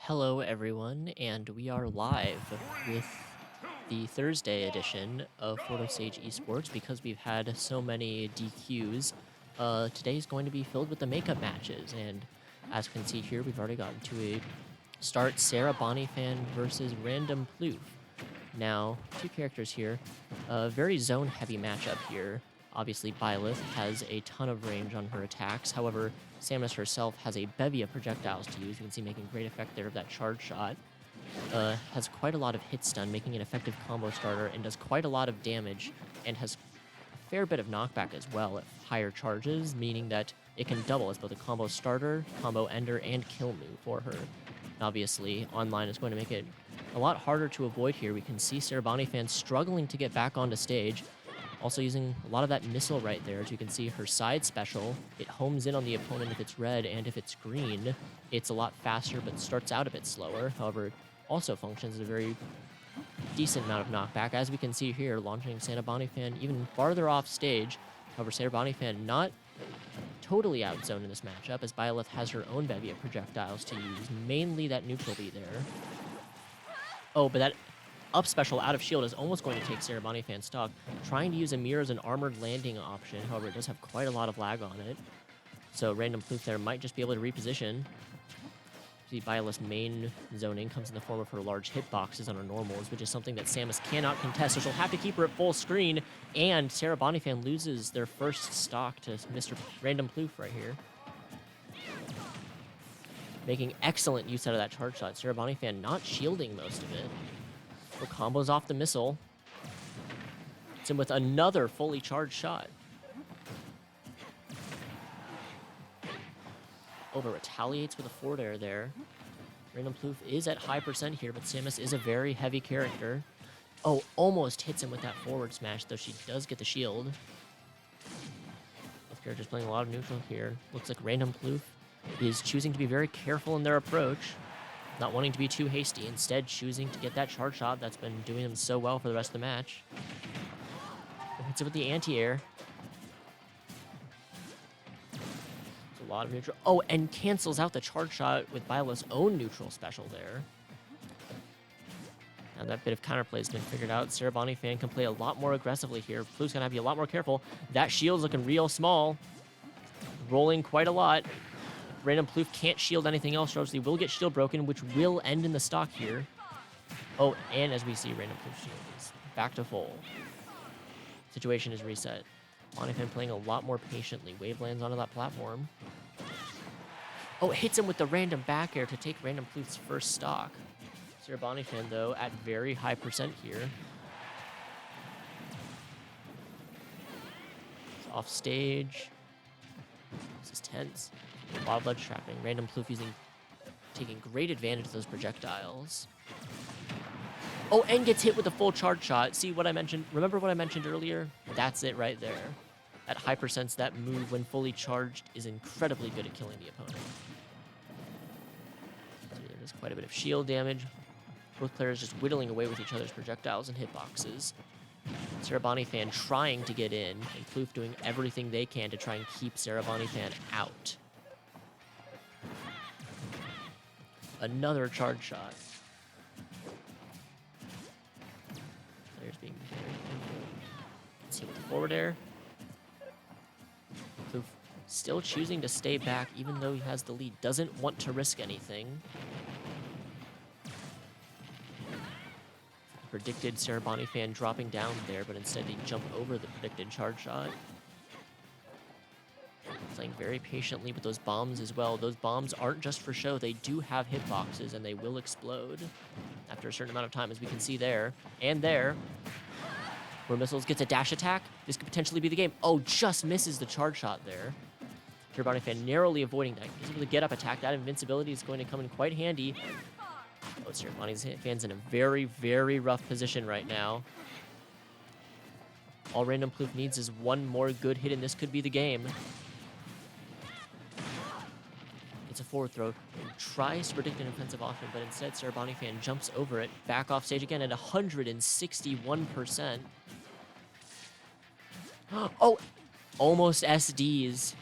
Hello, everyone, and we are live with the Thursday edition of Photo Sage Esports because we've had so many DQs. Today is going to be filled with the makeup matches, and as you can see here, we've already gotten to a start Sarahbonitofan951 versus Randompoof. Now, two characters here, a very zone-heavy matchup here. Obviously, Byleth has a ton of range on her attacks. However, Samus herself has a bevy of projectiles to use. You can see making great effect there of that charge shot. Has quite a lot of hit stun, making an effective combo starter, and does quite a lot of damage, and has a fair bit of knockback as well at higher charges, meaning that it can double as both a combo starter, combo ender, and kill move for her. Obviously, online is going to make it a lot harder to avoid here. We can see Sarahbonitofan struggling to get back onto stage. Also using a lot of that missile right there. As you can see, her side special, it homes in on the opponent if it's red, and if it's green, it's a lot faster, but starts out a bit slower. However, it also functions as a very decent amount of knockback. As we can see here, launching Sarahbonitofan even farther off stage. However, Sarahbonitofan not totally outzoned in this matchup, as Byleth has her own bevy of projectiles to use, mainly that neutral B there. Oh, but that up special out of shield is almost going to take Sarahbonitofan stock, trying to use a mirror as an armored landing option. However, it does have quite a lot of lag on it. So Randompoof there might just be able to reposition. See, Byleth's main zoning comes in the form of her large hitboxes on her normals, which is something that Samus cannot contest, so she'll have to keep her at full screen, and Sarahbonitofan loses their first stock to Mr. Randompoof right here. Making excellent use out of that charge shot. Sarahbonitofan not shielding most of it. Combos off the missile. It's in with another fully charged shot. Over retaliates with a forward air there. Randompoof is at high percent here, but Samus is a very heavy character. Oh, almost hits him with that forward smash, though she does get the shield. Both characters playing a lot of neutral here. Looks like Randompoof is choosing to be very careful in their approach. Not wanting to be too hasty, instead choosing to get that charge shot that's been doing them so well for the rest of the match. Hits it with the anti-air. A lot of neutral. Oh, and cancels out the charge shot with Byleth's own neutral special there. Now that bit of counterplay has been figured out. Sarahbonitofan can play a lot more aggressively here. Ploof's gonna have to be a lot more careful. That shield's looking real small. Rolling quite a lot. Randompoof can't shield anything else, so he will get shield broken, which will end in the stock here. Oh, and as we see, Randompoof's shield is back to full. Situation is reset. Bonifan playing a lot more patiently. Wave lands onto that platform. Oh, hits him with the random back air to take Randompoof's first stock. Sarahbonitofan, though, at very high percent here. It's off stage. This is tense. A lot of ledge trapping. Randompoof taking great advantage of those projectiles. Oh, and gets hit with a full charge shot. See what I mentioned? Remember what I mentioned earlier? That's it right there. At high percents, that move, when fully charged, is incredibly good at killing the opponent. So there's quite a bit of shield damage. Both players just whittling away with each other's projectiles and hitboxes. Sarahbonitofan trying to get in, and Poof doing everything they can to try and keep Sarahbonitofan out. Another charge shot. Players being very careful. Let's see with the forward air. Poof still choosing to stay back even though he has the lead. Doesn't want to risk anything. Predicted Sarahbonitofan dropping down there, but instead they jump over the predicted charge shot. Playing very patiently with those bombs as well. Those bombs aren't just for show. They do have hitboxes, and they will explode after a certain amount of time, as we can see there. And there, where Missiles gets a dash attack. This could potentially be the game. Oh, just misses the charge shot there. Sarahbonitofan narrowly avoiding that. He's able to get up attack. That invincibility is going to come in quite handy. Oh, Sarahbonitofan in a very, very rough position right now. All Randompoof needs is one more good hit, and this could be the game. It's a forward throw. Tries to predict an offensive option, but instead Sarahbonitofan jumps over it. Back off stage again at 161%. Oh, almost SDs.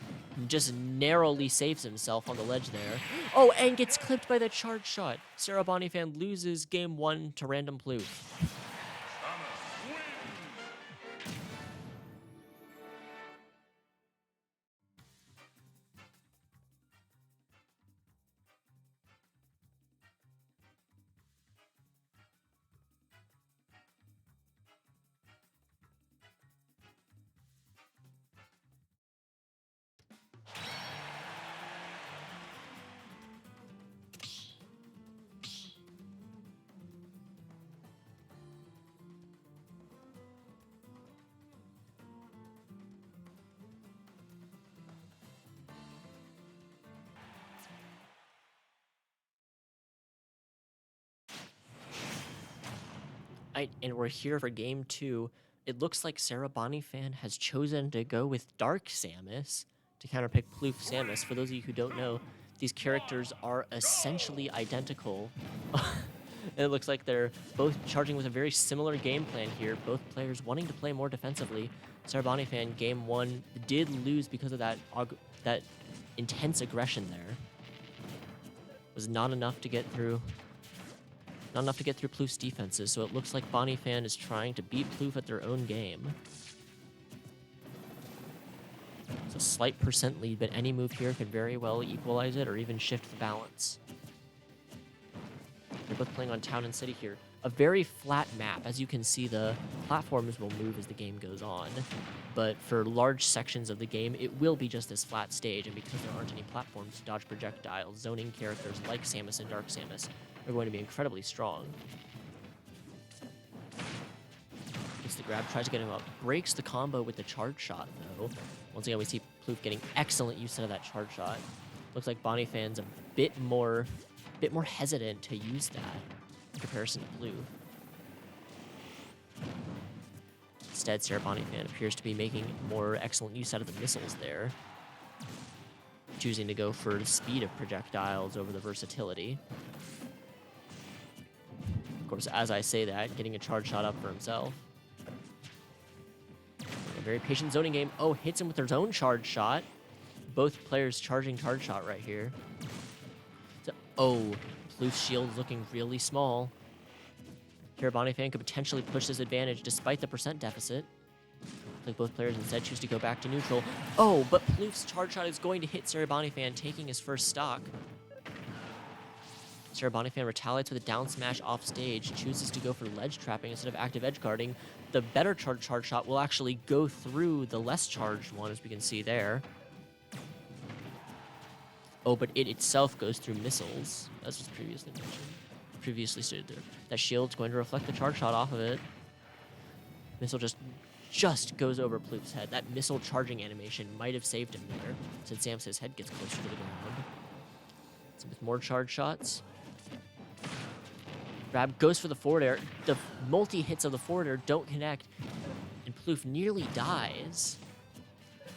Just narrowly saves himself on the ledge there. Oh, and gets clipped by the charge shot. Sarahbonitofan loses game 1 to Randompoof. And we're here for game 2. It looks like Sarahbonitofan has chosen to go with Dark Samus to counterpick Ploof Samus. For those of you who don't know, these characters are essentially identical. And it looks like they're both charging with a very similar game plan here, both players wanting to play more defensively. Sarahbonitofan, game 1, did lose because of that intense aggression there. Was not enough to get through Ploof's defenses, so it looks like Bonifan is trying to beat Ploof at their own game. It's a slight percent lead, but any move here could very well equalize it or even shift the balance. They're both playing on Town and City here. A very flat map. As you can see, the platforms will move as the game goes on, but for large sections of the game, it will be just this flat stage, and because there aren't any platforms to dodge projectiles, zoning characters like Samus and Dark Samus are going to be incredibly strong. Gets the grab, tries to get him up, breaks the combo with the charge shot, though. Once again, we see Ploof getting excellent use out of that charge shot. Looks like Bonifan's a bit more hesitant to use that in comparison to Ploof. Instead, Sarahbonitofan appears to be making more excellent use out of the missiles there, choosing to go for the speed of projectiles over the versatility. Of course, as I say that, getting a charge shot up for himself. A very patient zoning game. Oh, hits him with their own charge shot. Both players charging charge shot right here. So, oh, Ploof's shield looking really small. Sarahbonitofan could potentially push this advantage despite the percent deficit. Like both players instead choose to go back to neutral. Oh, but Ploof's charge shot is going to hit Sarahbonitofan, taking his first stock. Sarahbonitofan retaliates with a down smash off stage, chooses to go for ledge trapping instead of active edge guarding. The better charge shot will actually go through the less charged one, as we can see there. Oh, but it itself goes through missiles, as was previously stated there. That shield's going to reflect the charge shot off of it. Missile just goes over Ploof's head. That missile charging animation might have saved him there, since Samus's head gets closer to the ground. So with more charge shots. Grab goes for the forward air. The multi-hits of the forward air don't connect, and Ploof nearly dies.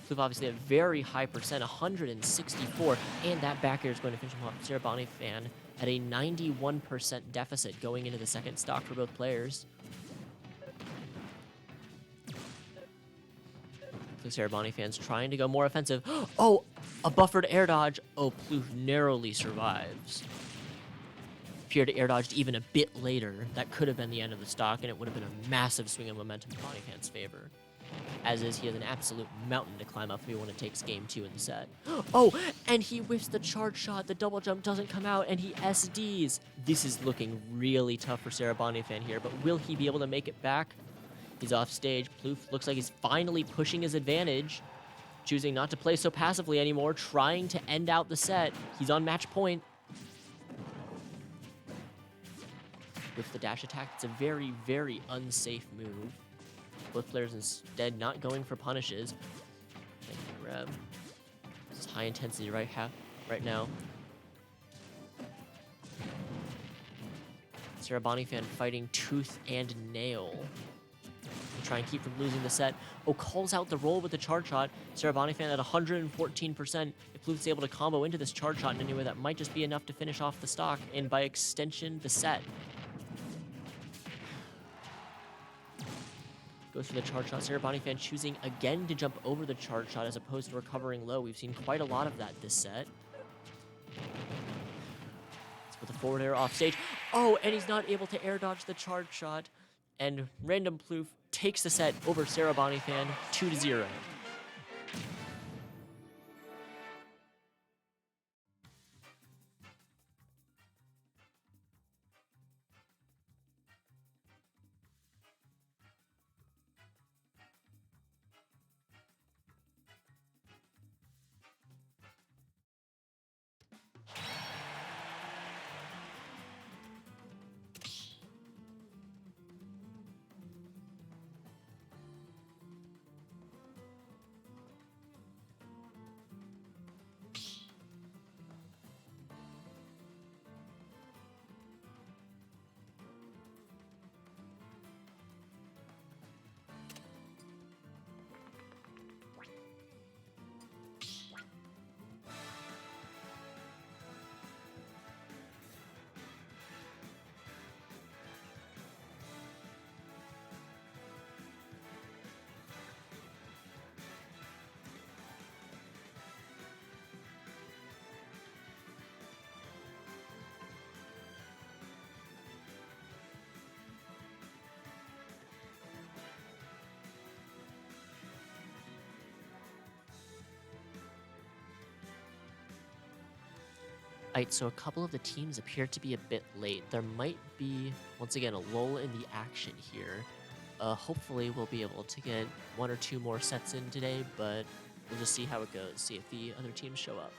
Ploof obviously a very high percent, 164, and that back air is going to finish him off. Sarahbonitofan had a 91% deficit going into the second stock for both players. Sarahbonitofan's trying to go more offensive. Oh, a buffered air dodge. Oh, Ploof narrowly survives. If he had air dodged even a bit later, that could have been the end of the stock, and it would have been a massive swing of momentum in Bonifan's favor. As is, he has an absolute mountain to climb up if he wants to take game 2 in the set. Oh, and he whiffs the charge shot. The double jump doesn't come out, and he SDs. This is looking really tough for Sarahbonitofan here, but will he be able to make it back? He's off stage. Ploof looks like he's finally pushing his advantage, choosing not to play so passively anymore, trying to end out the set. He's on match point. With the dash attack, it's a very, very unsafe move. Both players instead not going for punishes. Thank you, Reb. This is high intensity right now. Sarahbonitofan fighting tooth and nail to try and keep from losing the set. Oh, calls out the roll with the charge shot. Sarahbonitofan at 114%. If Ploof's able to combo into this charge shot in any way, that might just be enough to finish off the stock, and by extension, the set. Goes for the charge shot. Sarahbonitofan choosing again to jump over the charge shot as opposed to recovering low. We've seen quite a lot of that this set. With a forward air off stage. Oh, and he's not able to air dodge the charge shot. And Randompoof takes the set over Sarahbonitofan 2-0. Alright, so a couple of the teams appear to be a bit late. There might be, once again, a lull in the action here. Hopefully we'll be able to get 1 or 2 more sets in today, but we'll just see how it goes, see if the other teams show up.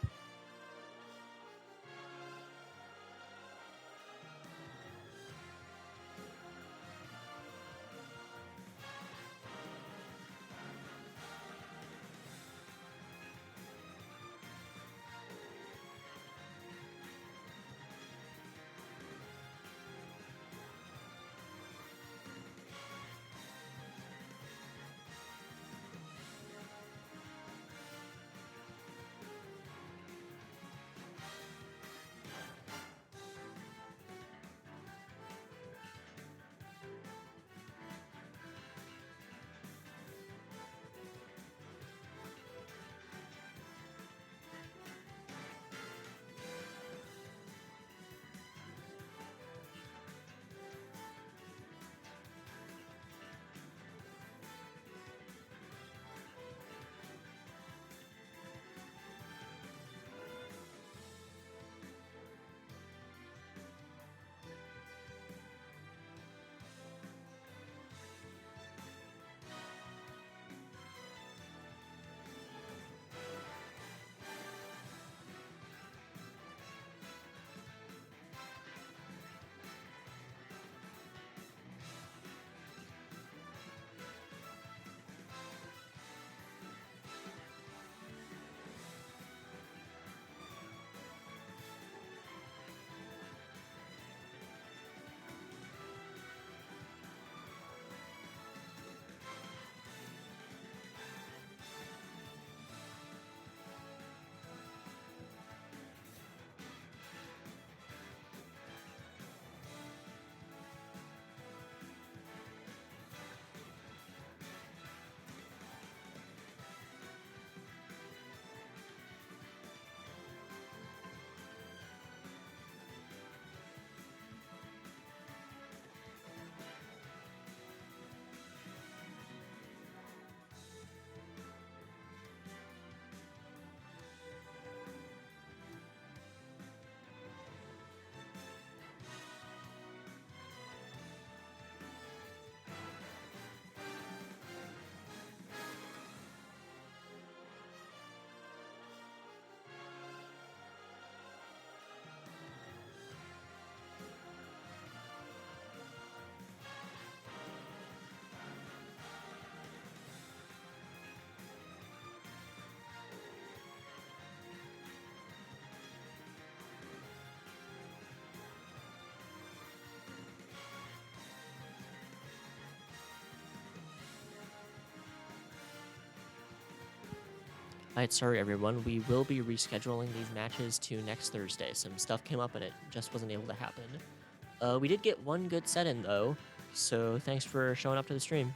Alright, sorry everyone, we will be rescheduling these matches to next Thursday. Some stuff came up and it just wasn't able to happen. We did get one good set in though, so thanks for showing up to the stream.